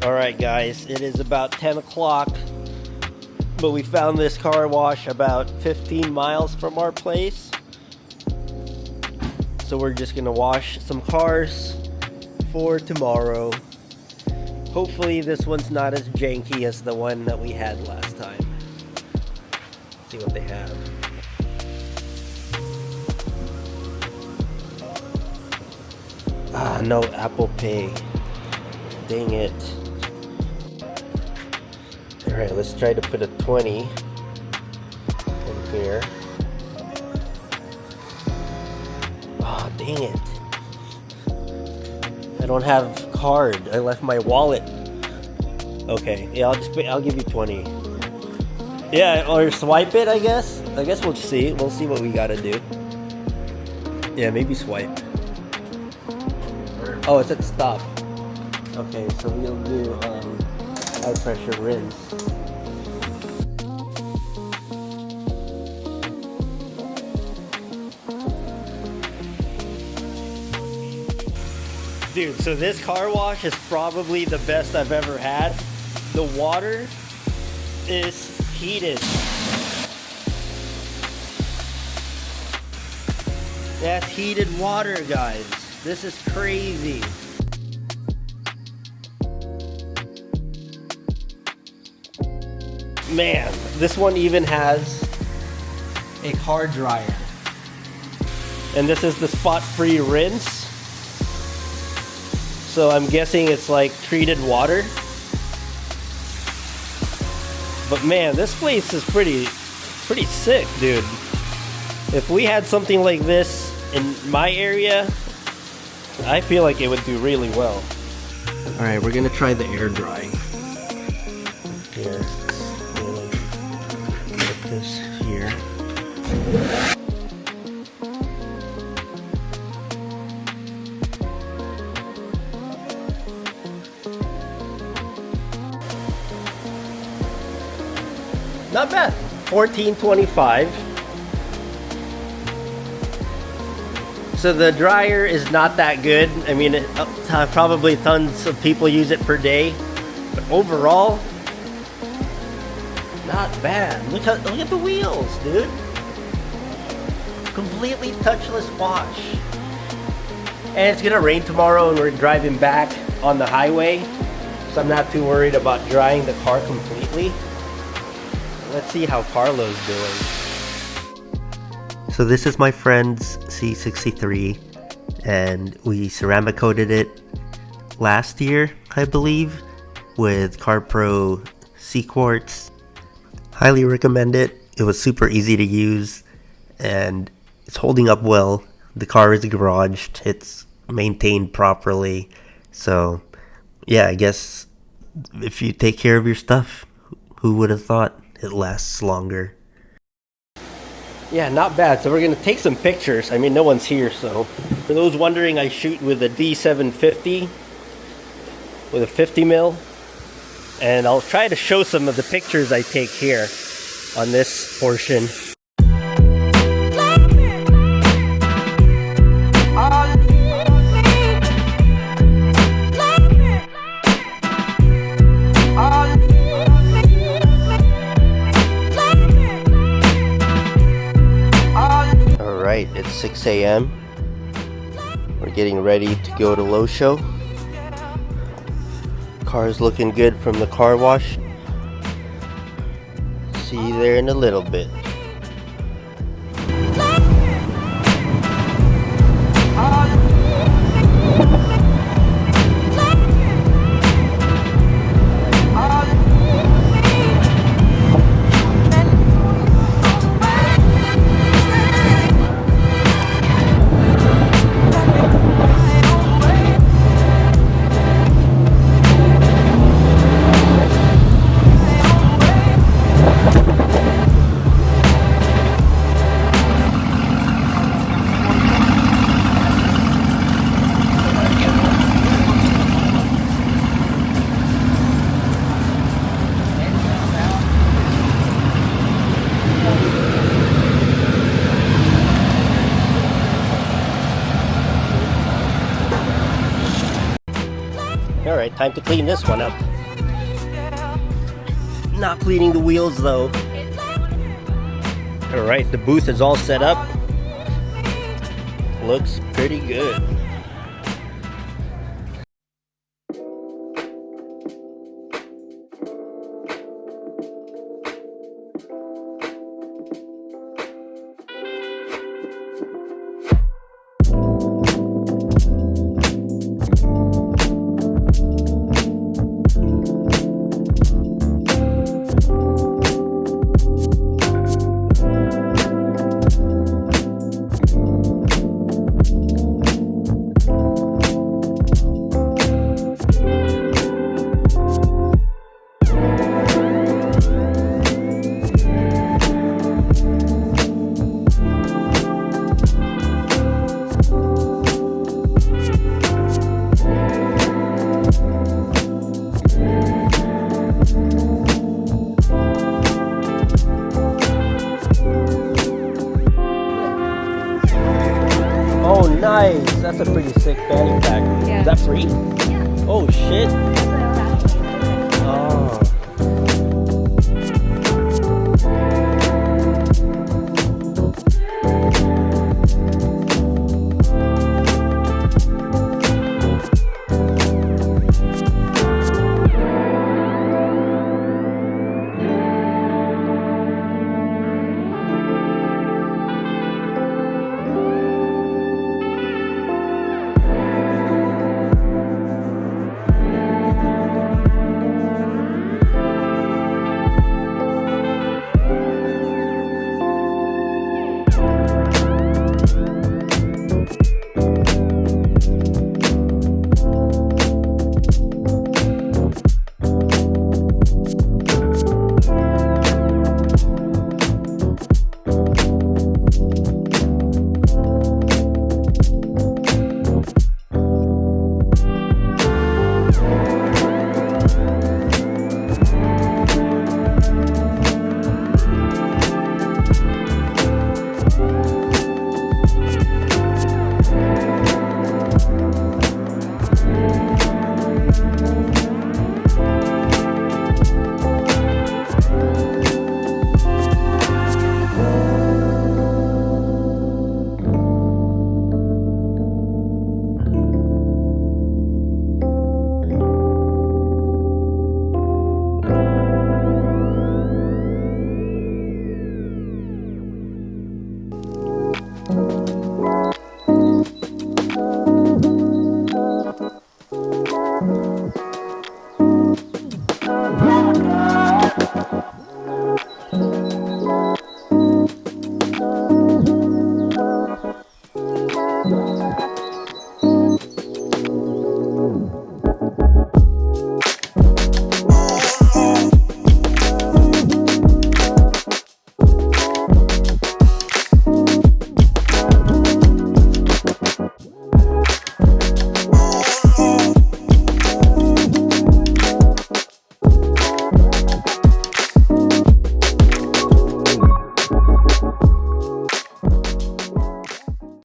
Alright guys, it is about 10 o'clock, but we found this car wash about 15 miles from our place. So we're just gonna wash some cars for tomorrow. Hopefully this one's not as janky as the one that we had last time. Let's see what they have. Ah, no Apple Pay. Dang it. Alright, let's try to put a 20 in here. Oh, dang it. I don't have card. I left my wallet. Okay, yeah, I'll give you 20. Yeah, or swipe it, I guess. I guess we'll see. We'll see what we gotta do. Yeah, maybe swipe. Oh, it's at stop. Okay, so we'll do high pressure rinse. Dude, so this car wash is probably the best I've ever had. The water is heated. That's heated water, guys. This is crazy. Man, this one even has a car dryer. And this is the spot-free rinse. So I'm guessing it's like treated water. But man, this place is pretty sick, dude. If we had something like this in my area, I feel like it would do really well. Alright, we're gonna try the air drying. Here. Put this here. Not bad. $14.25. So the dryer is not that good. I mean, probably tons of people use it per day, but overall, not bad. Look at the wheels, dude. Completely touchless wash. And it's gonna rain tomorrow, and we're driving back on the highway, so I'm not too worried about drying the car completely. Let's see how Carlo's doing. So this is my friend's C63, and we ceramic coated it last year, I believe, with CarPro C-Quartz. Highly recommend it. It was super easy to use, and it's holding up well. The car is garaged. It's maintained properly. So, yeah, I guess if you take care of your stuff, who would have thought it lasts longer? Yeah, not bad. So we're going to take some pictures. I mean, no one's here, so. For those wondering, I shoot with a D750 with a 50 mil. And I'll try to show some of the pictures I take here on this portion. Alright, it's 6 a.m. We're getting ready to go to Loe Show. Car's looking good from the car wash. See you there in a little bit. Alright, time to clean this one up. Not cleaning the wheels though. Alright, the booth is all set up. Looks pretty good. Oh, nice. That's a pretty sick fanny pack. Yeah. Is that free? Yeah. Oh, shit.